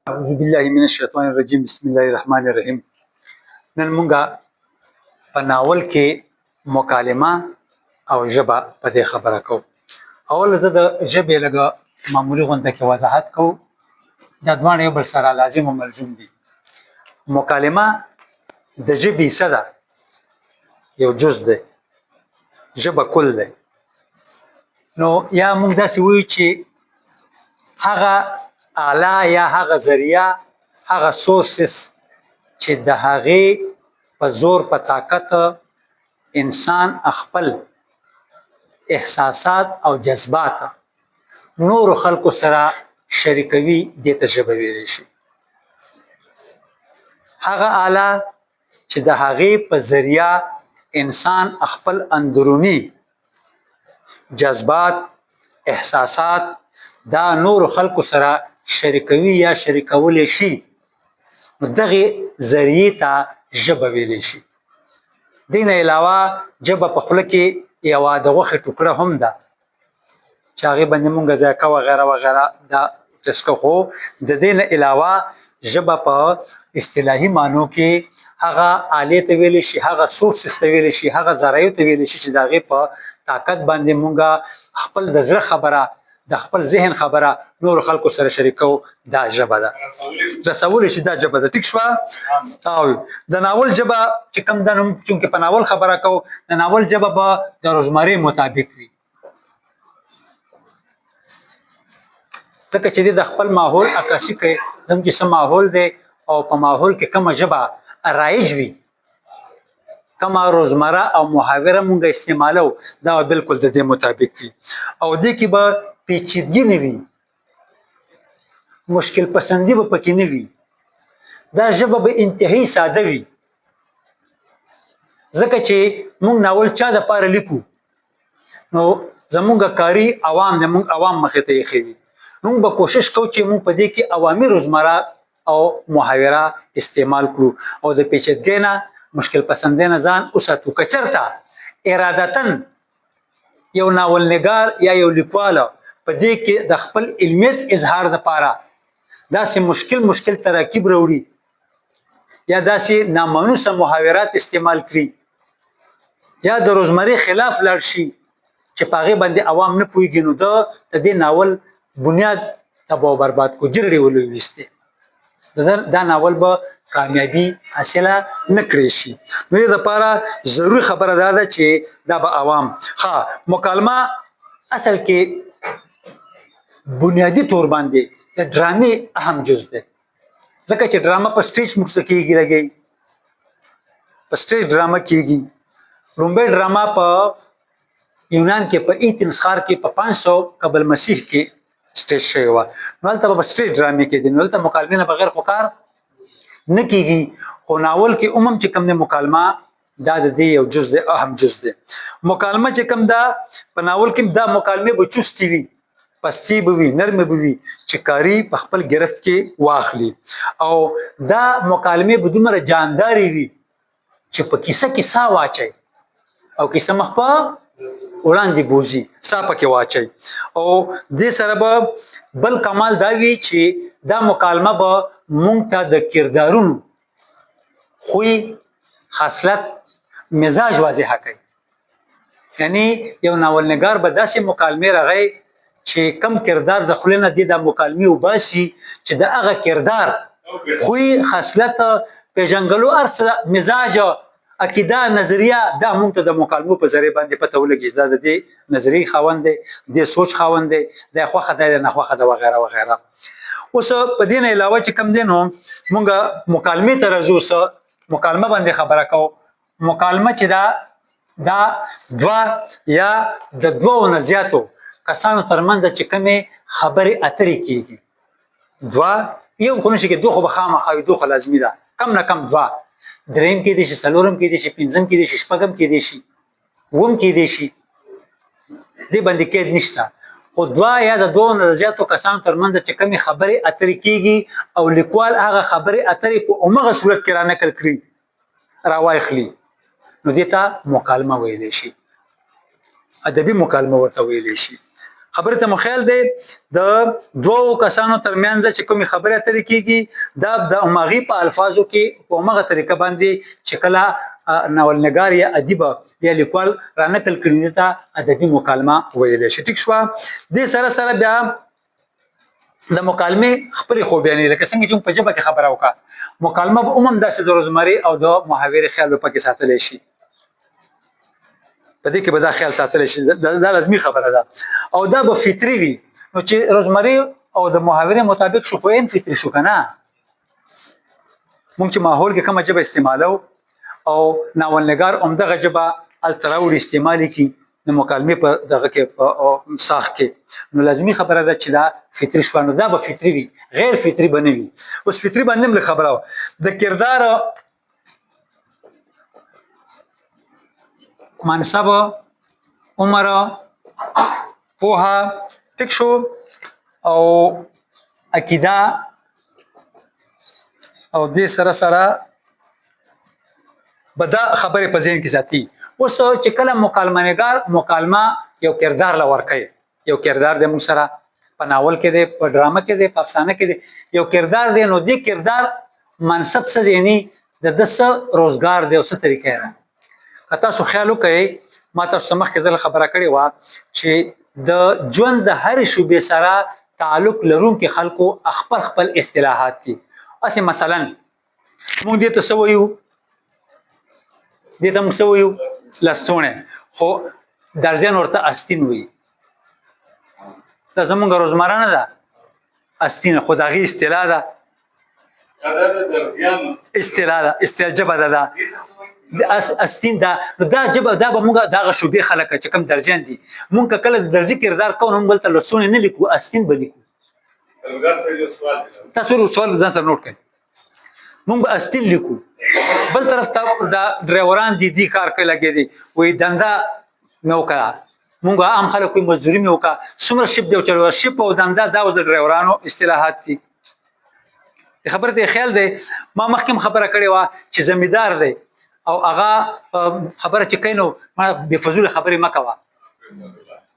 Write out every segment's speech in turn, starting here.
اعوذ بالله من الشیطان الرجیم بسم الله الرحمن الرحیم. نن مونږه په ناول کې مکالمه او ژبه په دې خبره کوو. اول زه د ژبې لږه معمولي غونډه کې وضاحت کوم. دا دواړه یو بل سره لازم او ملزوم دي. مکالمه د ژبې حصه ده، یو جز دی، ژبه کل دی. نو یا مونږ داسې وایو چې هغه آله یا هغه ذریعه، هغه سورسز چې د هغې په زور په طاقت انسان خپل احساسات او جذبات نورو خلکو سره شریکوي، دې ته ژبه ویلی شي. هغه آله چې د هغې په ذریعه انسان خپل اندروني جذبات، احساسات دا نورو خلکو سره شریکوي یا شریکولی شي، نو دغې ذریعې ته ژبه ویلی شي. دې نه علاوه ژبه په خوله کې یوه د غوښې ټوکړه هم ده چې هغې باندې مونږ ذایقه وغیره وغیره دا ټسکه. خو د دې نه علاوه ژبه په اصطلاحي معنو کې هغه آلې ته ویلی شي، هغه سورسز ته ویلی شي، هغه ذرایعو ته ویلی شي چې د هغې په طاقت باندې مونږ خپل د زړه خبره، د خپل ذهن خبره نورو خلکو سره شریکو. دا ژبه ده، رسولی شي. دا ژبه ده. ټیک شوه؟ او د ناول ژبه چې کوم ده، نو چونکې په ناول خبره کوو، د ناول ژبه به د روزمرې مطابق وي، ځکه چې د خپل ماحول عکاسي کوي. زموږ چې څه ماحول دی او په ماحول کې کومه ژبه رایج وي، کومه روزمره او محاوره مونږ استعمالو، دا بالکل د دې مطابق وي. او دې کې به پیچیدګي نه وي، مشکل پسندي به پکې نه وي. دا ژبه به انتهایی ساده وي، ځکه چې مونږ ناول چا دپاره لیکو، نو زمونږ کاري عوام دی، مونږ عوام مخې ته ایښی وي. مونږ به کوشش کوو چې مونږ په دې کې عوامي روزمره او محاوره استعمال کړو او د پیچیدګۍ نه، مشکل پسندۍ نه ځان وساتو. که چېرته ارادتاً یو ناولنګار یا یو لیکواله په دې کې د خپل علمیت اظهار دپاره داسې مشکل تراکیب راوړي یا داسې نامانوسه محاورات استعمال کړي یا د روزمرې خلاف لاړ شي چې په هغې باندې عوام نه پوهېږي، نو د دې ناول بنیاد تباه و برباد کو، جرړې ولویستې. دا ناول به کامیابي حاصله نه کړی شي. نو دې دپاره ضروري خبره دا ده چې دا به عوام مکالمه اصل کې بنیادي طور باندې د ډرامې اهم جز دی، ځکه چې ډرامه په سټیج موږ ته کېږي، لګي په سټیج ډرامه کېږي. لومبۍ ډرامه په یونان کې په ایتنز ښار کې په 500 قبل مسیح کې سټیج شوې وه. نو هلته به سټیج ډرامې کېدې، نو هلته مکالمې نه بغیر خو کار نه کېږي. خو ناول کې عموم چې کوم دی مکالمه دا د دې یو جز دی، اهم جز دی. مکالمه چې کوم ده په ناول کې، دا مکالمې به چستې وي، پستې به وي، نرمې به وي چې کاري په خپل ګرفت کې واخلي. او دا مکالمې به دومره جاندارې وي چې په کیسه کې ساه واچئ او کیسه مخ په وړاندې بوځي، ساه پکې واچئ. او دې سره به بل کمال دا وي چې دا مکالمه به مونږ ته د کردارونو خوی، خاصلت، مزاج واضحه کوي. یعنی یو ناولنګار به داسې مکالمې راغی چې کم کردار د خولې نه دې دا مکالمې وباسي چې د هغه کردار خوی، خاصلت، پیژنګلو، هر څه، مزاج، عقیده، نظریه، دا مونږ ته د مکالمو په ذریعه باندې پته ولګي چې دا د دې نظریې خاوند دی، دې سوچ خاوند دی، دا خوښه دی، دا ناخوښه ده، وغیره وغیره. اوس په دې نه علاوه چې کوم دی، نو مونږ مکالمې ته راځو. مکالمه باندې خبره کوو. مکالمه چې دا دوه یا د دوو نه زیاتو کسانو ترمنځ چې کومې خبرې اترې کېږي، دوه، یو خو نشي کې، دوه خو به خامخا وي، دوه خو لازمي ده، کم نه کم دوه، دریم کېدی شي، څلورم کېدی شي، پنځم کېدی شي، شپږم کېدی شي، اووم کېدی شي، دې باندې قید نشته. خو دوه یا د دوو نه زیاتو کسانو ترمنځ چې کومې خبرې اترې کېږي او لیکوال هغه خبرې اترې په همغه صورت کې رانقل کړي، راواخلي، نو دې ته مکالمه ویلی شي، ادبي مکالمه ورته ویلی شي. خبره ته مخیل دی د دوو کسانو ترمنځ چې کومې خبره اترې کیږي دا د ماغي په الفاظو کې په مغه طریقه باندې چې کله ناولنګار یا ادیب یا لیکوال را نقل کړي ته ادبي مکالمه ویل شي. ټیک شو. د سره بیا د مکالمه خپل خوبیانې لکه څنګه چې په جبه کې خبره وکړه مکالمه به عموما داسې د روزمري او د محاورې خیال په کې ساتل شي. په دې کې به دا خیال ساتل شي دا لازمي خبره ده او دا به فطري وي. نو چې روزمري او د محاورې مطابق شو خو فطري شو کنه. مونږ چې ماحول کې کومه ژبه استعمالو او ناولنګار عمدغه ژبه التراوړي استعمالي کی د مکالمې په دغه کې په ساخ کې نو لازمي خبره ده چې دا فطري شو. نو دا به فطري وي غیر فطري بنوي. اوس فطري باندې خبره د کردار منصب عمر پوها ټیک شو او عقیده او دې سره بدا خبره په ذهن کې ساتي. اوس چې کله مکالمه نگار مکالمه یو کردار لور کوي یو کردار د موږ سره په ناول کې دی په ډرامه کې دی په افسانه کې دی یو کردار دی نو دې کردار منصب څه دی یعنی د دسه روزګار دی او څه طریقې ده. تاسو خیال وکړئ ما تاسو مخکې ځل خبره کړې وه چې د ژوند د هرې شوبې سره تعلق لرونکي خلکو خپل اصطلاحات دي. اسې مثلا موږ دې ته څه وایو دې ته موږ څه وایو لستوڼی خو درځیان ورته استین وایي. دا زمونږ روزمره نه ده استین خو د هغې اصطلاح ده اصطلاح ده اصطلاح ژبه ده استین دا ژبه دا به موږ دغه شوبې خلک چې کوم درجیان دي موږ کله د درجي کردار کوو نو موږ بل ته لستوڼی نه لیکو استین به لیکو. تاسو سوال ځان سره نوټ کړئ موږ به استین لیکو. بل طرف ته دا ډرایوران دي کار کوي لګې دي وایي دنده مې وکړه موږ عام خلک وایي مزدوري مې وکړه څومره شپ دی او شپ او دنده دا اوس د ډرایورانو اصطلاحات دي. خبره ته خیال دی ما مخکې خبره کړې وه چې زمیندار دی او هغه خبره چې کوي نو بې فضوله خبرې مه کوه.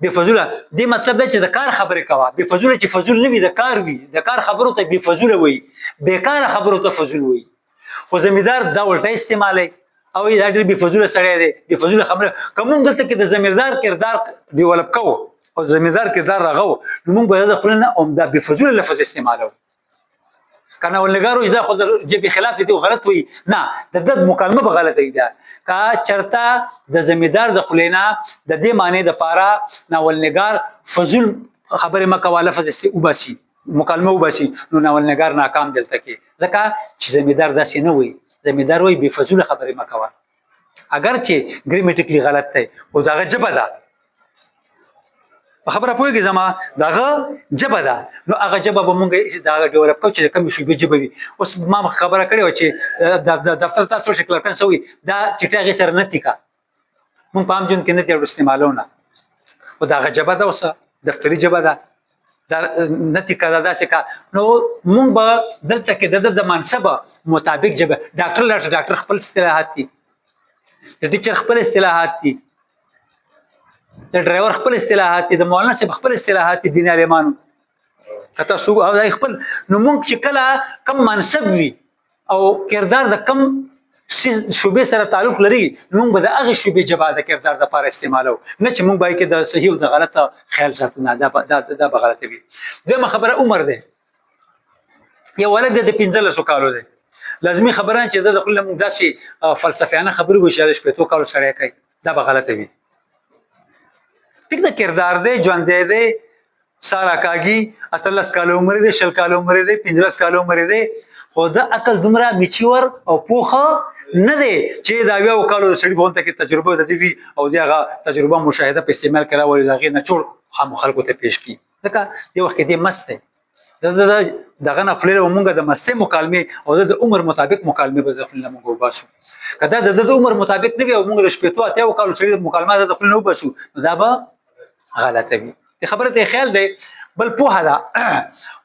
بې فضوله دې مطلب دی چې د کار خبرې کوه. بې فضوله چې فضول نه وي د کار وي د کار خبرو ته بې فضوله وایي بېکاره خبرو ته فضول وایي. خو زمیندار دا الټه استعمالوي او دا ډېر بې فضوله سړی دی بې فضوله خبره که موږ دلته کې د زمیندار کردار ډیولپ کوو او زمیندار کردار راغو نو موږ به د خولې نه عمده بې فضوله لفظ استعمالوو که ناولنګار وایي دا خو د ژبې خلاف دی غلط وایي نه د ده مکالمه به غلطه وي. ده که چېرته د زمیندار د خولې نه د دې معنی دپاره ناولنګار فضول خبرې مه کوه لفظ وباسي مکالمه وباسي نو ناولنګار ناکام دلته کې ځکه چې زمیندار داسې نه وایي. زمیندار وایي بې فضوله خبرې مه کوه اگر چې ګریمیټیکلی غلط دی خو د هغه ژبه ده په خبره پوهېږي زما دغه ژبه ده نو هغه ژبه به مونږ د هغه ډیولپ کوو چې د کومې شوبې ژبه وي. اوس ما خبره کړې وه چې د دفتر تاسو چې کلرکن څه وایي دا چټۍ هغې سره نه تیکه مونږ په عام ژوند کې نه تیړو استعمالو نه خو د هغه ژبه ده اوس دفتري ژبه ده دا نه تیکه ده داسې کا نو مونږ به دلته کې د ده د منصب مطابق ژبه ډاکټر خپل اصطلاحات دي د ټیچر خپل اصطلاحات دي د ډرایور خپل اصطلاحات دي د مولانا صاحب خپل اصطلاحات دي دین عالمانو که تاسو خپل نو موږ چې کله کم منصب وي او کردار د کم شوبې سره تعلق لري نو موږ به د هغې شوبې ژبه د کردار دپاره استعمالوو نه چې موږ باید کې د صحیح او د غلطه خیال ساتو نه دا به غلطه وي. دویمه خبره عمر دی. یو ولد دی د 15 کالو دی لازمي خبره چې د خپل موږ داسې فلسفیانه خبرې وشي د 15 کالو سړی کوي دا به غلطه وي. ټیک د کردار دی ژوندی دی سارا کاږي 18 کالو عمر دی 20 کالو عمر دی 15 کالو عمر دی خو د عقل دومره میچور او پوخه نه دی چې دا 20 کالو د سړي په غونډه کې تجربه د دې وي او د هغه تجربه مشاهده په استعمال کړه ولې د هغې نه ټول عامو خلکو ته پیش کړي. ځکه یو وخت کې دی مست دی دغه نه خولې له مونږ د مستۍ مکالمې او د عمر مطابق مکالمې به د خولې نه مونږ وباسو. که دا د عمر مطابق نه وي او مونږ د 15 کالو سړي مکالمه د خولې نه وباسو نو دا به غلطه وي. د خبره ته خیال دی. بل پوهه ده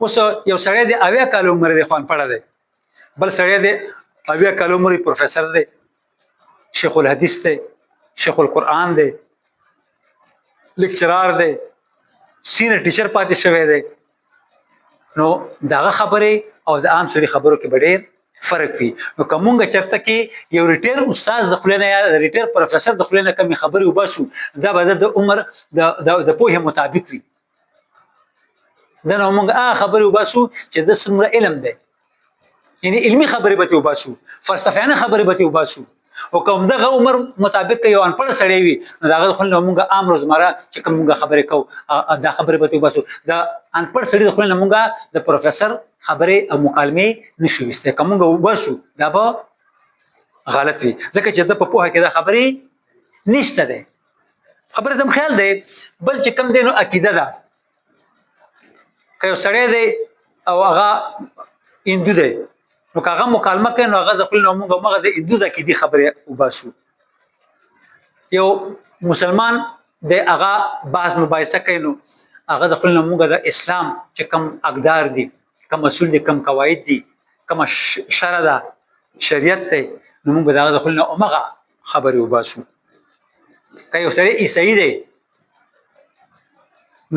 اوس یو سړی دی 80 کالو عمر دی خوان پړه دی بل سړی دی 80 کالو عمر پروفیسر دی شیخ الحدیث دی شیخ القرآن دی لیکچرار دی سینر ټیچر پاتې شوی دی نو دغه خبرې او د عام سړي خبرو کې به ډېر فرق وي نو که مونږ چېرته کې یو ریټیر استاد د خولې نه یا ریټیر پروفیسر د خولې نه کمې خبرې وباسو دا به د عمر د پوهې مطابق وي دا نو مونږ هغه خبرې وباسو چې د څومره علم دی یعنی علمي خبرې به ترې وباسو فلسفیانه خبرې به ترې وباسو او که همدغه عمر مطابق که یو انپړ سړی وي نو د هغه د خولې نه مونږ عام روزمره چې کوم مونږ خبرې کوو دا خبرې به ترې وباسو د انپړ سړي د خولې نه مونږ د پروفیسر خبرې او مکالمې نشو ویستی که مونږ وباسو دا به غلط وي ځکه چې د په پوهه کې دا خبرې نشته دی خبرې ته خیال دی بل چې کوم دی نو عقیده ده که یو سړی دی او هغه هندو دی نو که هغه مکالمه کوي نو هغه د خپل نو موږ هغه د هندو د عقیدې خبرې وباسو یو مسلمان دی هغه بحث مباحثه کوي نو هغه د خپل نو موږ د اسلام چې کوم اقدار دي کوم اصول دي کوم قواعد دي کوم شرع ده شریعت دی نو موږ د هغه د خپل نو هغه خبرې وباسو که یو سړی عیسائی دی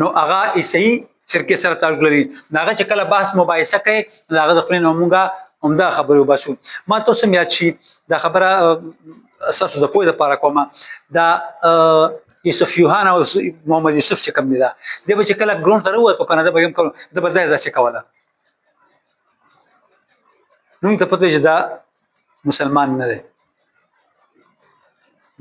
نو هغه عیسائی فرقې سره تعلق لري هغه چې کله بحث مباحثه کوي هغه د خپل نو موږ همدا خبرې وباسو ما تاسو یاد شي دا خبره اساسو د پوهې لپاره کومه دا یوسف یوهان او محمد یوسف چې کوم دی دا دی به چې کله ګراوند ته راووتو که نه ده به هم کوم ده به ځای داسې کوله نو موږ ته پته چې دا مسلمان نه دی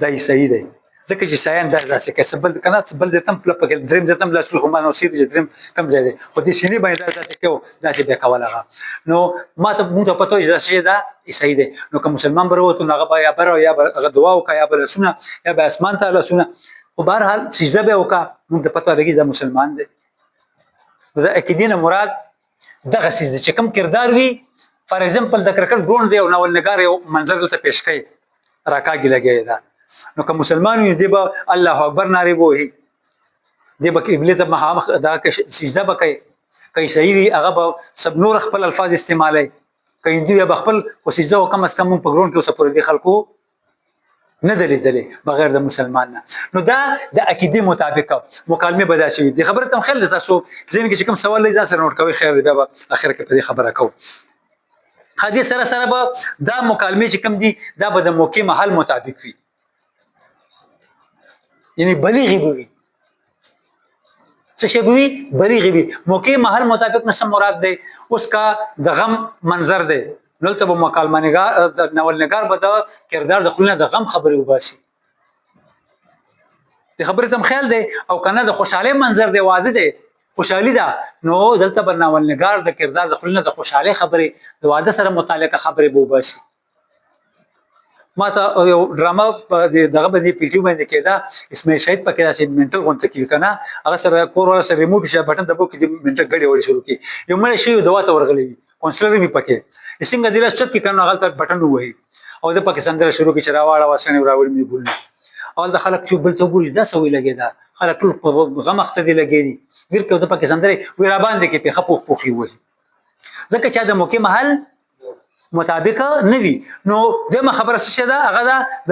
دا عیسائی دی ځکه چې عیسایان داسې کوي څه بل که نه څه بل ځای ته هم پکې درېیم ځای ته هم لاسونه خو ما نوسیر چې درېیم کم ځای دی خو دې سینې باندې داسې کوو داسې بیا کول هغه نو ما ته موږ ته پته وي چې دا شی دا عیسائی دی نو که مسلمان به راووتو نو هغه به یا به یا به هغه دعا وکړه یا به لاسونه یا به اسمان ته لاسونه خو بهرحال سجده به یې وکړه موږ ته پته لګي دا مسلمان دی د عقیدې نه مراد دغه څیز دی چې کوم کردار وي فار ایگزامپل د کرکټ ګراوند دی او ناولنګار یو منظر دلته پیش کوي راکاږي لګی دا نو که مسلمان وي دی به الله اکبر نارې به وهي دی به قبلې ته مخامخ دا سجده به کوي که عیسائی وي هغه به سب نور خپل الفاظ استعمالوي که هندو یا به خپل خو سجده و کم از کم موږ په ګراوند کې اوسه پورې دې خلکو نه ده لیدلې بغیر د مسلمان نه نو دا د عقیدې مطابق مکالمې به داسې وي دې خبره ته هم خیال دی تاسو ذهن کې چې کوم سوال لري ځان سره نوټ کوئ خیر دی بیا به اخر کې په دې خبره کوو حدیث سره سره به دا مکالمې چې کوم دي دا به د موقع محل مطابق وي یعنی بلیغي به وي څه شی به وي بلیغي وي موقع محل مطابق نه څه مراد دی اوس کا د غم منظر دی دلته به مکالمه نګار د ناولنګار به د کردار د خلونه د غم خبرې وباسي د خبرې ته خیال دی او کنه د خوشحالۍ منظر دی واده دی خوشحالي ده نو دلته به ناولنګار د کردار د خلونه د خوشحالۍ خبرې د واده سره متعلقه خبرې به وباسي ما ته یو ډرامه په دغه باندې پی ټي باندې کېده اسماعیل شهید پکې داسې منټل غونډه کوي کنه هغه سره کور ولا سره ریموټ شي بټن دبو کې د منټل غړي وړي شروع کی یو مړ شي دوا ته ورغلي کونسلر می پکې څنګه د لاس چت کې کنه هغه بټن وایي او د پاکستان سره شروع کی چراواړه واسنه راوړ می بولنه اول د خلک چې بل ته ګوري دا سوي لګي دا خلک ټول غم اخته دي لګي دي ورکه د پاکستان درې ویرا باندې کې په خپوخ پوخي وي ځکه چې د موقع محل مطابق نه وي نو دغه خبره څه ده هغه د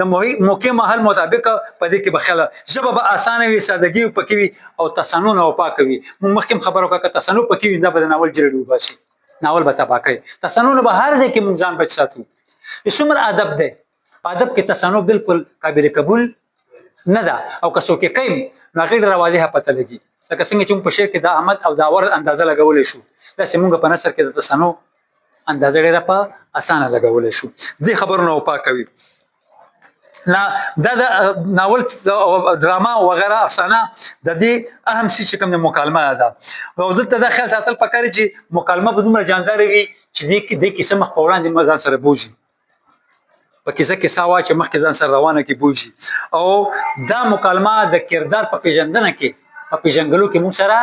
موقع محل مطابق په دې کې بخیله ژبه به اسانه وي سادهګي پکې وي او تصنع او پاک وي مخکې خبرو کا تصنع پکې وي دا به ناول جوړ وباسي ناول به تبا کوي تصنع به هر ځای کې موږ ځان بچ ساتو څومره ادب ده ادب کې تصنع بالکل قابل قبول نه ده او که څوک کوي نو غیر راوازه پته لګي لکه څنګه چې په شعر کې د احمد او داور اندازه لګولې شو دا سیمونګه په نثر کې د تصنع اندازه ډیره په اسانه لګولې شو دې خبرونه او پاکوي لا دا ناول ډراما او وغیرہ افسانه د دې اهم څه چې کوم مکالمه ده او دلته د خیال ساتل پکاري چې مکالمه به دومره جاندار وي چې دې کیسه مخ په وړاندې مزان سره بوزي په کیسه کې ساوا چې مخ کې ځان سره روانه کې بوزي او دا مکالمه د کردار په پیژندنه کې په پیژنګلو کې موږ سره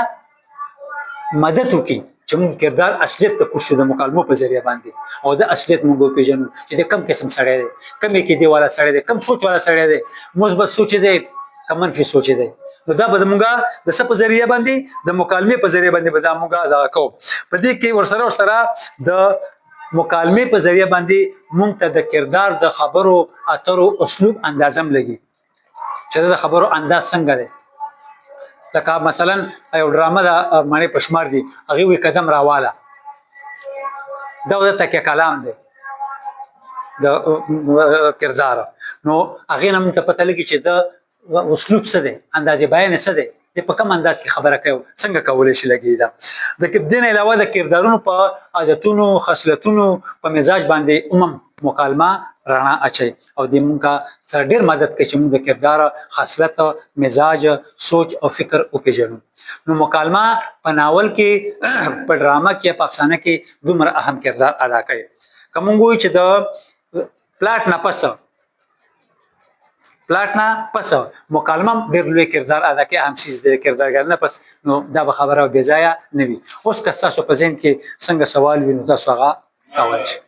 مدد وکړي چې موږ کردار اصلیت ته کوشش د مکالمو په ذریعہ باندې او د اصلیت موږ پیژنو چې د کم قسم سړی دی کم کې دی والا سړی دی کم سوچ والا سړی دی مثبت سوچ دی کم منفي سوچ دی نو دا به موږ د څه په ذریعہ باندې د مکالمې په ذریعہ باندې به موږ دا کوو په دې کې ورسره د مکالمې په ذریعہ باندې موږ ته د کردار د خبرو اترو اسلوب اندازم لګي چې د خبرو انداز څنګه دی لکه مثلا یو ډرامه د مڼې پشمار دي هغې وایي قدم راواله دا د تکیه کلام دی د کردار نو هغې نه موږ ته پته لګي چې د اسلوب څه دی اندازې بیان څه دی د په کوم انداز کې خبره کوي څنګه کولی شي لګي دا د دې نه علاوه د کردارونو په عادتونو خصلتونو په مزاج باندې مکالمه رڼا اچي او د موږ سره ډېر مدد کوي چې موږ د کردار خصلت مزاج سوچ او فکر وپېژنو نو مکالمه په ناول کې په ډرامه کې په افسانه کې دومره اهم کردار ادا کوي که موږ وایو چې د پلاټ نه پس مکالمه ډېر لوی کردار ادا کوي اهم څیز دی کردارګر نه پس نو دا به خبره بې ځایه نه وي اوس که ستاسو په ذهن کې څنګه سوال وي نو تاسو هغه کولی شئ